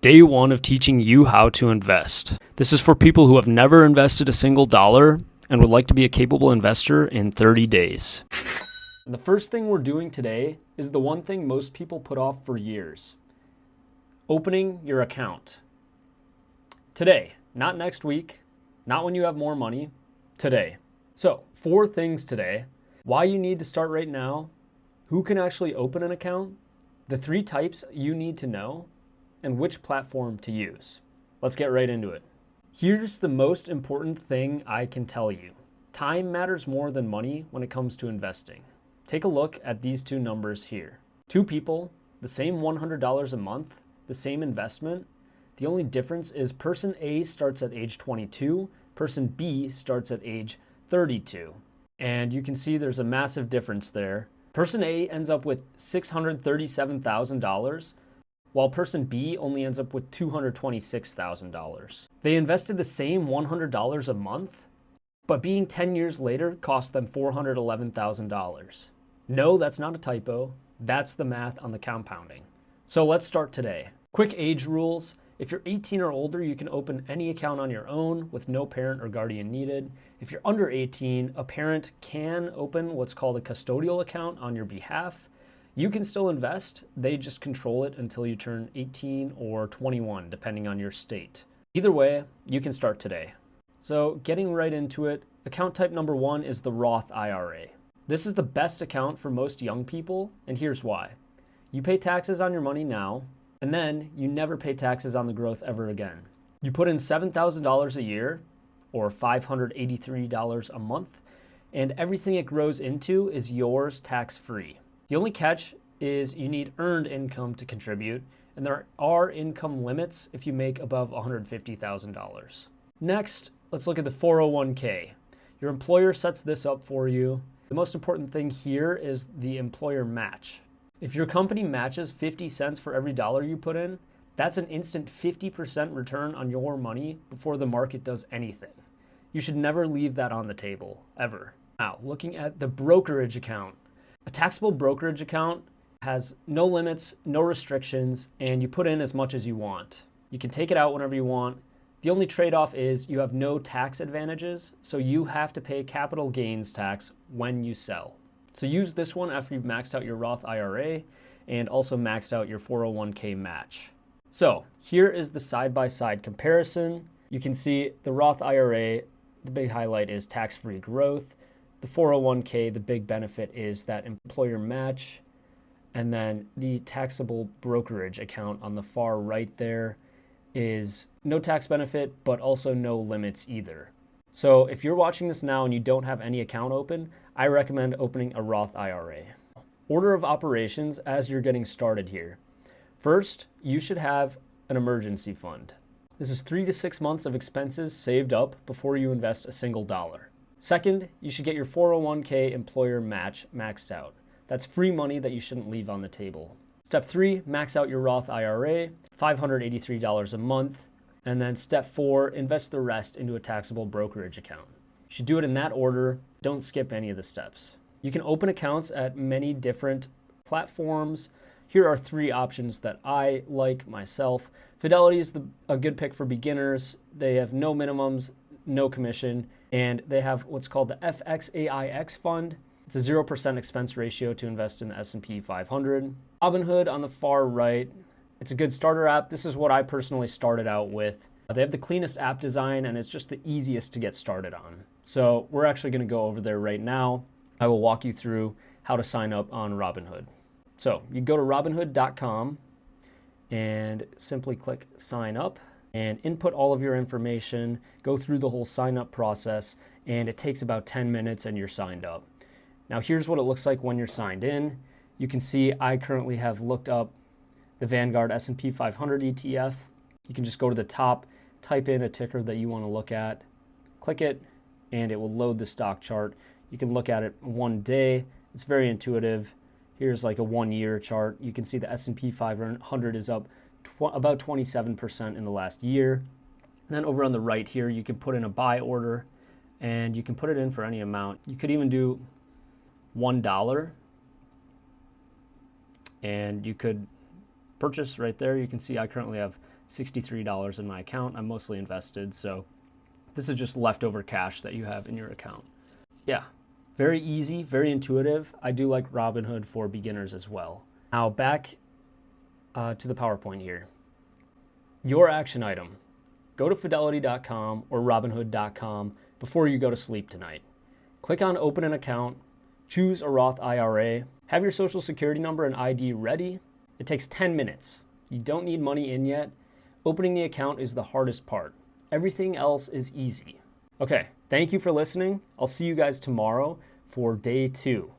day one of teaching you how to invest. This is for people who have never invested a single dollar and would like to be a capable investor in 30 days. And the first thing we're doing today is the one thing most people put off for years: opening your account. Today, not next week, not when you have more money, today. So, 4 things today: why you need to start right now, who can actually open an account, the 3 types you need to know, and which platform to use. Let's get right into it. Here's the most important thing I can tell you. Time matters more than money when it comes to investing. Take a look at these 2 numbers here. 2 people, the same $100 a month, the same investment. The only difference is person A starts at age 22, person B starts at age 32. And you can see there's a massive difference there. Person A ends up with $637,000, while person B only ends up with $226,000. They invested the same $100 a month, but being 10 years later cost them $411,000. No, that's not a typo. That's the math on the compounding. So let's start today. Quick age rules. If you're 18 or older, you can open any account on your own with no parent or guardian needed. If you're under 18, a parent can open what's called a custodial account on your behalf. You can still invest, they just control it until you turn 18 or 21, depending on your state. Either way, you can start today. So getting right into it, account type number 1 is the Roth IRA. This is the best account for most young people, and here's why. You pay taxes on your money now, and then you never pay taxes on the growth ever again. You put in $7,000 a year, or $583 a month, and everything it grows into is yours tax-free. The only catch is you need earned income to contribute, and there are income limits if you make above $150,000. Next, let's look at the 401k. Your employer sets this up for you. The most important thing here is the employer match. If your company matches 50 cents for every dollar you put in, that's an instant 50% return on your money before the market does anything. You should never leave that on the table, ever. Now, looking at the brokerage account. A taxable brokerage account has no limits, no restrictions, and you put in as much as you want. You can take it out whenever you want. The only trade-off is you have no tax advantages, so you have to pay capital gains tax when you sell. So use this one after you've maxed out your Roth IRA and also maxed out your 401k match. So here is the side-by-side comparison. You can see the Roth IRA, the big highlight is tax-free growth. The 401k, the big benefit is that employer match. And then the taxable brokerage account on the far right there is no tax benefit, but also no limits either. So if you're watching this now and you don't have any account open, I recommend opening a Roth IRA. Order of operations as you're getting started here. First, you should have an emergency fund. This is 3 to 6 months of expenses saved up before you invest a single dollar. Second, you should get your 401k employer match maxed out. That's free money that you shouldn't leave on the table. Step 3, max out your Roth IRA, $583 a month. And then step 4, invest the rest into a taxable brokerage account. You should do it in that order. Don't skip any of the steps. You can open accounts at many different platforms. Here are 3 options that I like myself. Fidelity is a good pick for beginners. They have no minimums, no commission, and they have what's called the FXAIX fund. It's a 0% expense ratio to invest in the S&P 500. Robinhood on the far right. It's a good starter app. This is what I personally started out with. They have the cleanest app design, and it's just the easiest to get started on. So we're actually going to go over there right now. I will walk you through how to sign up on Robinhood. So you go to robinhood.com and simply click sign up and input all of your information, go through the whole sign up process, and it takes about 10 minutes and you're signed up. Now here's what it looks like when you're signed in. You can see I currently have looked up the Vanguard S&P 500 ETF. You can just go to the top, type in a ticker that you want to look at, click it, and it will load the stock chart. You can look at it one day. It's very intuitive. Here's like a 1-year chart. You can see the S&P 500 is up about 27% in the last year. And then over on the right here, you can put in a buy order, and you can put it in for any amount. You could even do $1, and you could purchase right there. You can see I currently have $63 in my account. I'm mostly invested, so this is just leftover cash that you have in your account. Yeah, very easy, very intuitive. I do like Robinhood for beginners as well. Now back to the PowerPoint here. Your action item. Go to Fidelity.com or Robinhood.com before you go to sleep tonight. Click on Open an Account, choose a Roth IRA, have your social security number and ID ready. It takes 10 minutes. You don't need money in yet. Opening the account is the hardest part. Everything else is easy. Okay, thank you for listening. I'll see you guys tomorrow for day 2.